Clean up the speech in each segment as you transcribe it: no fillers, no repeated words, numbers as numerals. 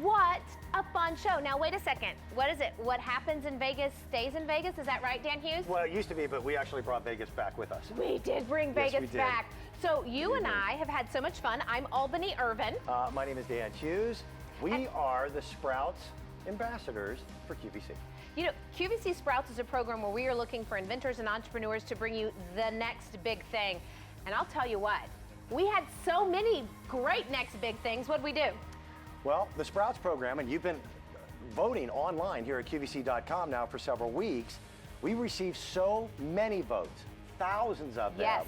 What a fun show. Now, wait a second. What is it? What happens in Vegas stays in Vegas? Is that right, Dan Hughes? Well, it used to be, but we actually brought Vegas back with us. We did bring Yes, Vegas we did. back. So you and I have had so much fun. I'm Albany Irvin. My name is Dan Hughes. We are the Sprouts ambassadors for QVC. You know, QVC Sprouts is a program where we are looking for inventors and entrepreneurs to bring you the next big thing. And I'll tell you what, we had so many great next big things. What'd we do? Well, the Sprouts program, and you've been voting online here at QVC.com now for several weeks, we received so many votes, thousands of them, Yes.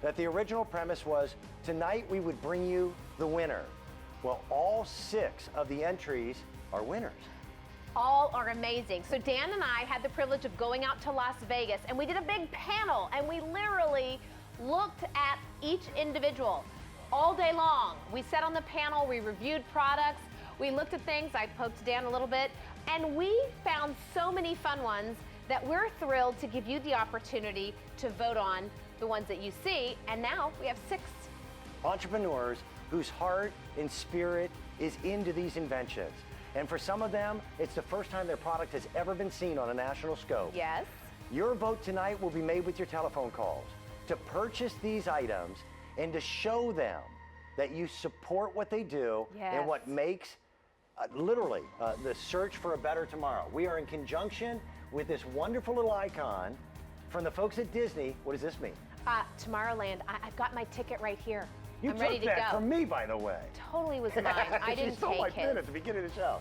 that the original premise was tonight we would bring you the winner. Well, all 6 of the entries are winners. All are amazing. So Dan and I had the privilege of going out to Las Vegas, and we did a big panel, and we literally looked at each individual all day long. We sat on the panel, we reviewed products, we looked at things, I poked Dan a little bit, and we found so many fun ones that we're thrilled to give you the opportunity to vote on the ones that you see, and now we have 6. Entrepreneurs whose heart and spirit is into these inventions. And for some of them, it's the first time their product has ever been seen on a national scope. Yes. Your vote tonight will be made with your telephone calls to purchase these items and to show them that you support what they do Yes. and what makes literally the search for a better tomorrow. We are in conjunction with this wonderful little icon from the folks at Disney. What does this mean? Tomorrowland, I've got my ticket right here. You I'm took ready to that go. from me, by the way. Totally was mine. I didn't You stole my take pen at his. the beginning of the show.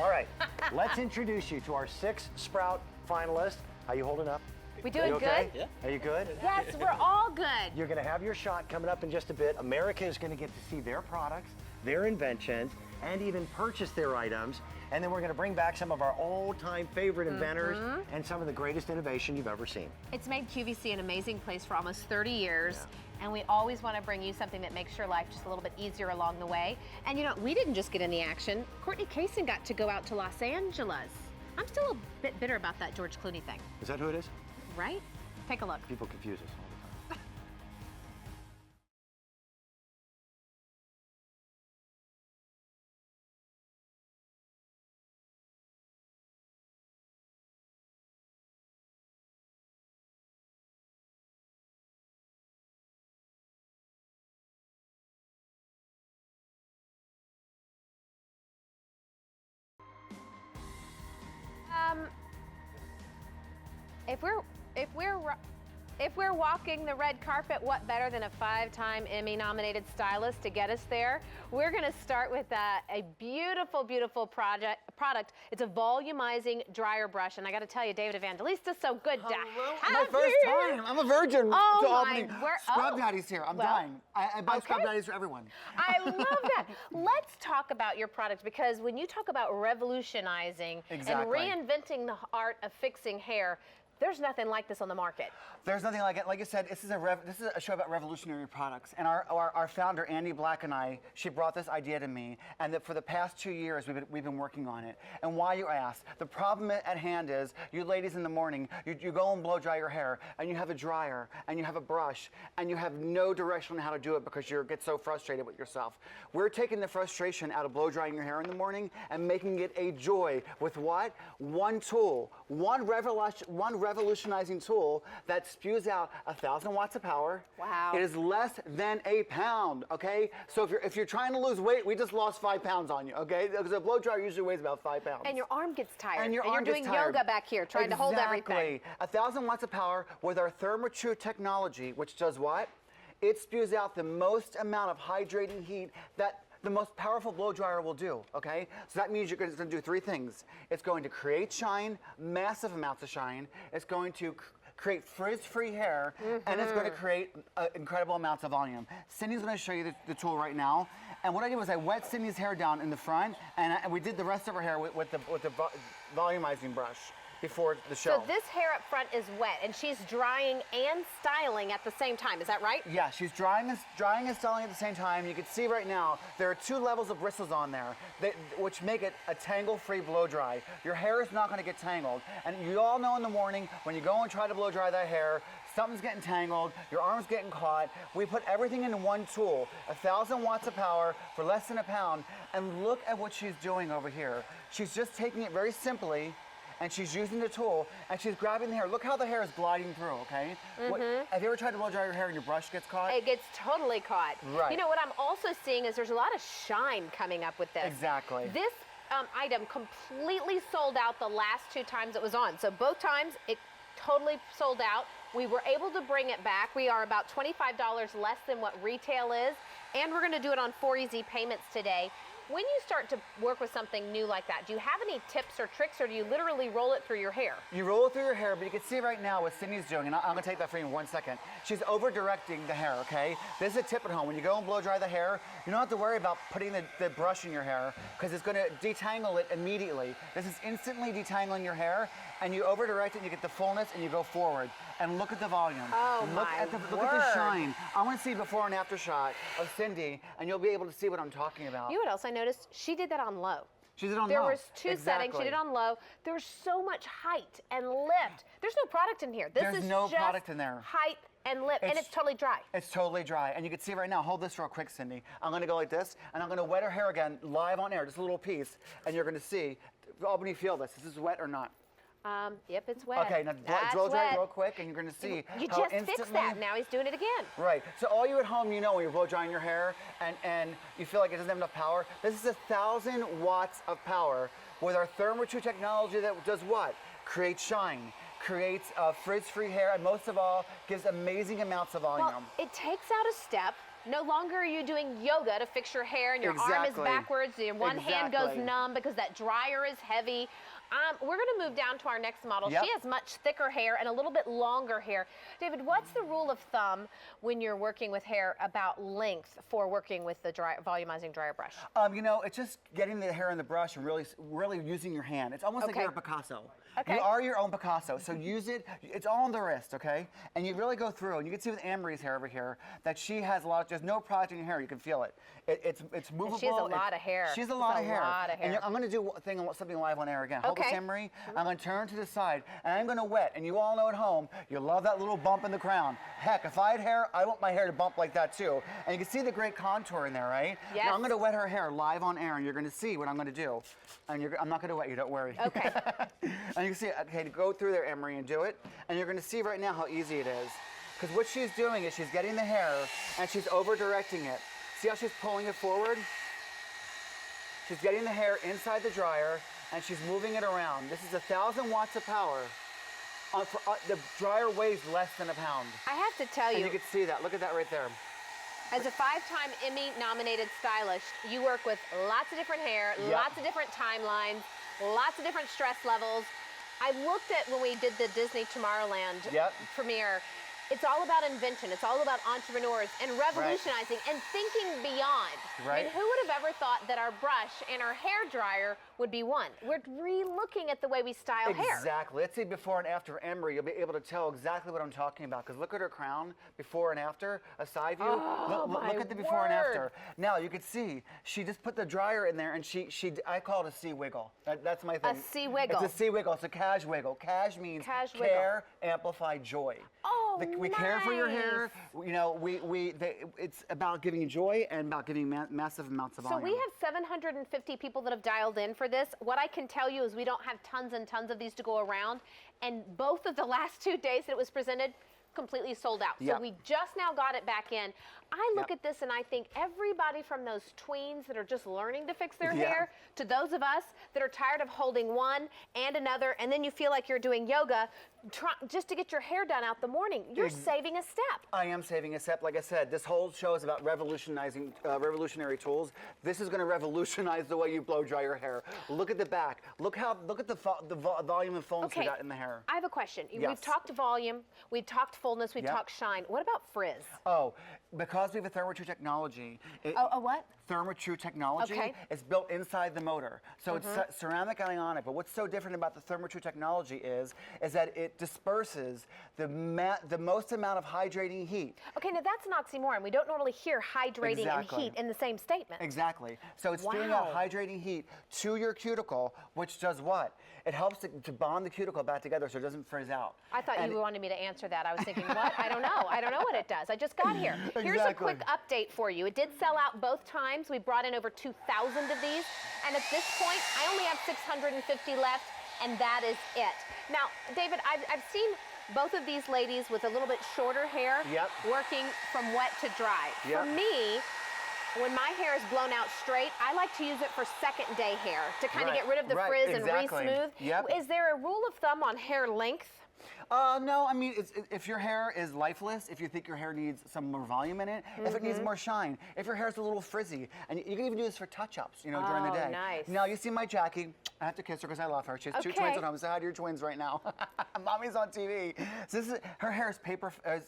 All right, let's introduce you to our 6 Sprout finalists. How you holding up? We doing Are you okay? good? Yeah. Are you good? Yes, we're all good. You're going to have your shot coming up in just a bit. America is going to get to see their products, their inventions, and even purchase their items. And then we're going to bring back some of our old-time favorite inventors and some of the greatest innovation you've ever seen. It's made QVC an amazing place for almost 30 years, and we always want to bring you something that makes your life just a little bit easier along the way. And you know, we didn't just get in the action. Courtney Kaysen got to go out to Los Angeles. I'm still a bit bitter about that George Clooney thing, Is that who it is? right? Take a look. People confuse us all the time. If we're walking the red carpet, what better than a 5-time Emmy-nominated stylist to get us there? We're going to start with a beautiful, beautiful product. It's a volumizing dryer brush, and I got to tell you, David Evangelista, so good to have My first you. time. I'm a virgin. Oh to my Albany. word. Scrub Oh. Daddy's here. I'm Well, dying. I buy Scrub okay. Daddies for everyone. I love that. Let's talk about your product, because when you talk about revolutionizing Exactly. and reinventing the art of fixing hair, there's nothing like this on the market. There's nothing like it. Like I said, this is a show about revolutionary products. And our founder, Andy Black, and I, she brought this idea to me, and that for the past 2 years, we've been working on it. And why, you ask? The problem at hand is, you ladies in the morning, you go and blow dry your hair, and you have a dryer, and you have a brush, and you have no direction on how to do it because you get so frustrated with yourself. We're taking the frustration out of blow drying your hair in the morning and making it a joy with what? One tool, one revolutionizing tool that spews out 1,000 watts of power. Wow. It is less than a pound, okay? So if you're trying to lose weight, we just lost 5 pounds on you, okay? Because a blow dryer usually weighs about 5 pounds. And your arm gets tired. And your you're arm doing gets tired. yoga back here, trying to hold everything. Exactly. 1,000 watts of power with our ThermoTrue technology, which does what? It spews out the most amount of hydrating heat that the most powerful blow dryer will do, okay? So that means you're going to do 3 things. It's going to create shine, massive amounts of shine. It's going to create frizz-free hair, and it's going to create incredible amounts of volume. Cindy's going to show you the tool right now. And what I did was I wet Cindy's hair down in the front, and we did the rest of her hair with the volumizing brush. before the show. So this hair up front is wet, and she's drying and styling at the same time. Is that right? Yeah, she's drying and styling at the same time. You can see right now, there are 2 levels of bristles on there, which make it a tangle-free blow dry. Your hair is not going to get tangled. And you all know in the morning, when you go and try to blow dry that hair, something's getting tangled, your arm's getting caught. We put everything in one tool, 1,000 watts of power for less than a pound. And look at what she's doing over here. She's just taking it very simply, and she's using the tool, and she's grabbing the hair. Look how the hair is gliding through, okay? Have you ever tried to blow dry your hair and your brush gets caught? It gets totally caught. Right. You know, what I'm also seeing is there's a lot of shine coming up with this. Exactly. This item completely sold out the last 2 times it was on. So both times, it totally sold out. We were able to bring it back. We are about $25 less than what retail is, and we're gonna do it on 4 easy payments today. When you start to work with something new like that, do you have any tips or tricks, or do you literally roll it through your hair? You roll it through your hair, but you can see right now what Cindy's doing, and I'm gonna take that for you in 1 second. She's over-directing the hair, okay? This is a tip at home. When you go and blow dry the hair, you don't have to worry about putting the brush in your hair, because it's gonna detangle it immediately. This is instantly detangling your hair, and you over-direct it, and you get the fullness, and you go forward. And look at the volume. Oh, look my at the shine. I wanna see before and after shot of Cindy, and you'll be able to see what I'm talking about. You know what else I noticed? She did that on low. She did on There low. was 2 settings. She did on low. There's so much height and lift. There's no product in here. This There's is no just product in there. height and lift, and it's totally dry. It's totally dry. And you can see right now, hold this real quick, Cindy. I'm gonna go like this, and I'm gonna wet her hair again, live on air, just a little piece, and you're gonna see, Albany, feel this. Is this wet or not? Yep, it's wet. Okay, now blow dry real quick, and you're gonna see You how just fixed instantly. that. Now he's doing it again. Right. So all you at home, you know, when you're blow drying your hair and you feel like it doesn't have enough power, this is 1,000 watts of power with our Thermo-True technology that does what? Creates shine, creates frizz-free hair, and most of all, gives amazing amounts of volume. Well, it takes out a step. No longer are you doing yoga to fix your hair and your arm is Exactly. backwards, your one hand goes Exactly. numb because that dryer is heavy. We're going to move down to our next model. Yep. She has much thicker hair and a little bit longer hair. David, what's the rule of thumb when you're working with hair about length for working with the volumizing dryer brush? You know, it's just getting the hair in the brush and really using your hand. It's almost like Okay. you're a Picasso. Okay. You are your own Picasso, so use it. It's all on the wrist, okay? And you really go through, and you can see with Anne-Marie's hair over here that she has a lot. There's no product in your hair. You can feel it. It's movable. she has a lot of hair. She has a lot of hair. hair. And I'm going to do something live on air again. Hold this, Okay. Anne-Marie. I'm going to turn to the side, and I'm going to wet. And you all know at home, you love that little bump in the crown. Heck, if I had hair, I want my hair to bump like that too. And you can see the great contour in there, right? Yes. Now I'm going to wet her hair live on air, and you're going to see what I'm going to do. And I'm not going to wet you, don't worry. Okay. And you can see, okay, to go through there, Anne-Marie, and do it. And you're going to see right now how easy it is. Because what she's doing is she's getting the hair, and she's over-directing it. See how she's pulling it forward? She's getting the hair inside the dryer, and she's moving it around. This is 1,000 watts of power. The dryer weighs less than a pound. I have to tell And you, you can see that. Look at that right there. as a 5-time Emmy-nominated stylist, you work with lots of different hair, Yep. lots of different timelines, lots of different stress levels. I looked at when we did the Disney Tomorrowland Yep. premiere. It's all about invention. It's all about entrepreneurs and revolutionizing and thinking beyond. I mean, Right. who would have ever thought that our brush and our hair dryer would be one? We're re-looking at the way we style hair. Exactly. Let's see before and after Emery. You'll be able to tell exactly what I'm talking about. Because look at her crown before and after, a side view. Look at the before and after. Now you can see she just put the dryer in there, and I call it a sea wiggle. That's my thing. A sea wiggle. It's a sea wiggle. It's a cash wiggle. Cash means Cash wiggle. care, amplify, joy. Oh, We care for your hair. You know, it's about giving you joy and about giving massive amounts of So volume. we have 750 people that have dialed in for this. What I can tell you is we don't have tons and tons of these to go around. And both of the last 2 days that it was presented, completely sold out. Yep. So we just now got it back in. I look Yep. at this and I think everybody from those tweens that are just learning to fix their Yeah. hair to those of us that are tired of holding one and another, and then you feel like you're doing yoga just to get your hair done out the morning. You're saving a step. I am saving a step. Like I said, this whole show is about revolutionizing revolutionary tools. This is going to revolutionize the way you blow dry your hair. Look at the back. Look at the volume and fullness we got in the hair. I have a question. Yes. We've talked volume, we've talked fullness, we've Yep. talked shine. What about frizz? Oh, because we have a Thermo-True technology. A what? ThermaTrue technology. Okay. It's built inside the motor. So it's ceramic and ionic, but what's so different about the ThermaTrue technology is that it disperses the most amount of hydrating heat. Okay, now that's an oxymoron. We don't normally hear hydrating Exactly. and heat in the same statement. Exactly. So it's doing that hydrating heat to your cuticle, which does what? It helps to bond the cuticle back together so it doesn't frizz out. I thought you wanted me to answer that. I was thinking, what? I don't know. I don't know what it does. I just got here. Here's a quick update for you. It did sell out both times. We brought in over 2,000 of these. And at this point, I only have 650 left, and that is it. Now, David, I've seen both of these ladies with a little bit shorter hair working from wet to dry. For me, when my hair is blown out straight, I like to use it for second day hair to kind of get rid of the frizz and re-smooth. Is there a rule of thumb on hair length? No, I mean, if your hair is lifeless, if you think your hair needs some more volume in it, if it needs more shine, if your hair's a little frizzy, and you can even do this for touch-ups, you know, during the day. Nice. Now, you see my Jackie. I have to kiss her because I love her. She has two twins at home. Say hi to your twins right now. Mommy's on TV. So her hair is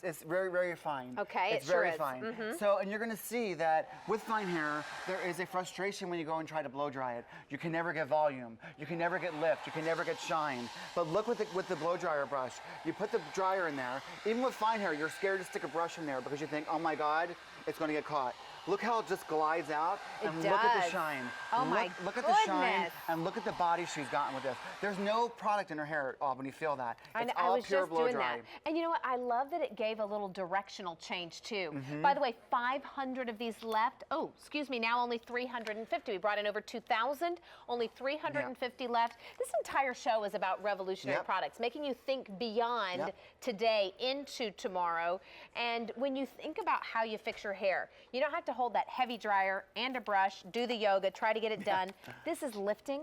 it's very, very fine. Okay, it's very fine. So, and you're going to see that with fine hair, there is a frustration when you go and try to blow dry it. You can never get volume. You can never get lift. You can never get shine. But look with the blow dryer brush. You put the dryer in there. Even with fine hair, you're scared to stick a brush in there because you think, oh my God, it's going to get caught. Look how it just glides out, and look at the shine. Oh my Look at the shine, and look at the body she's gotten with this. There's no product in her hair at all when you feel that. It's all pure blow dry. And you know what? I love that it gave a little directional change too. By the way, 500 of these left. Oh, excuse me, now only 350. We brought in over 2,000, only 350 left. This entire show is about revolutionary products, making you think beyond today into tomorrow. And when you think about how you fix your hair, you don't have to hold that heavy dryer and a brush, do the yoga, try to get it done. This is lifting,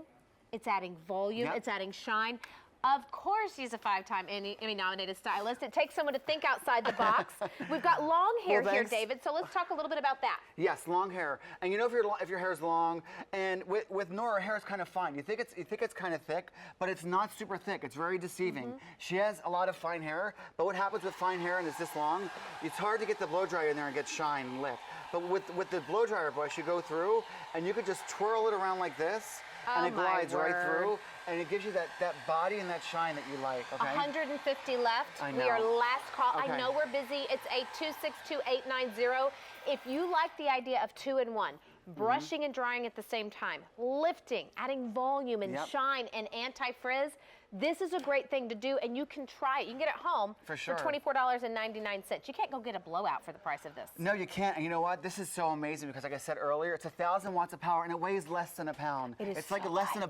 it's adding volume, it's adding shine. Of course, he's a 5-time Emmy-nominated stylist. It takes someone to think outside the box. We've got long hair here, David, so let's talk a little bit about that. Yes, long hair. And you know if your hair is long, and with Nora, her hair is kind of fine. You think it's kind of thick, but it's not super thick. It's very deceiving. She has a lot of fine hair, but what happens with fine hair and it's this long, it's hard to get the blow dryer in there and get shine and lift. But with the blow dryer brush, you go through, and you could just twirl it around like this, and it glides right through, and it gives you that body and that shine that you like, okay? 150 left. I know. We are last call. Okay. I know we're busy. It's 8262890. If you like the idea of 2-in-1, brushing and drying at the same time, lifting, adding volume and shine and anti-frizz, this is a great thing to do, and you can try it. You can get it home for $24.99. You can't go get a blowout for the price of this. No, you can't. And you know what? This is so amazing because, like I said earlier, it's 1,000 watts of power, and it weighs less than a pound. It's like less than a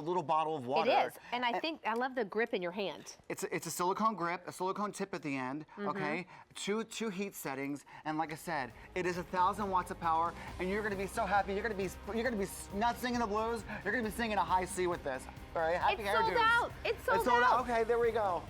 little bottle of water. It is, and I love the grip in your hand. It's a silicone grip, a silicone tip at the end. Okay, two heat settings, and like I said, it is 1,000 watts of power, and you're going to be so happy. You're going to be not singing the blues. You're going to be singing a high C with this. All right, happy hair dudes. It's sold out. Okay, there we go.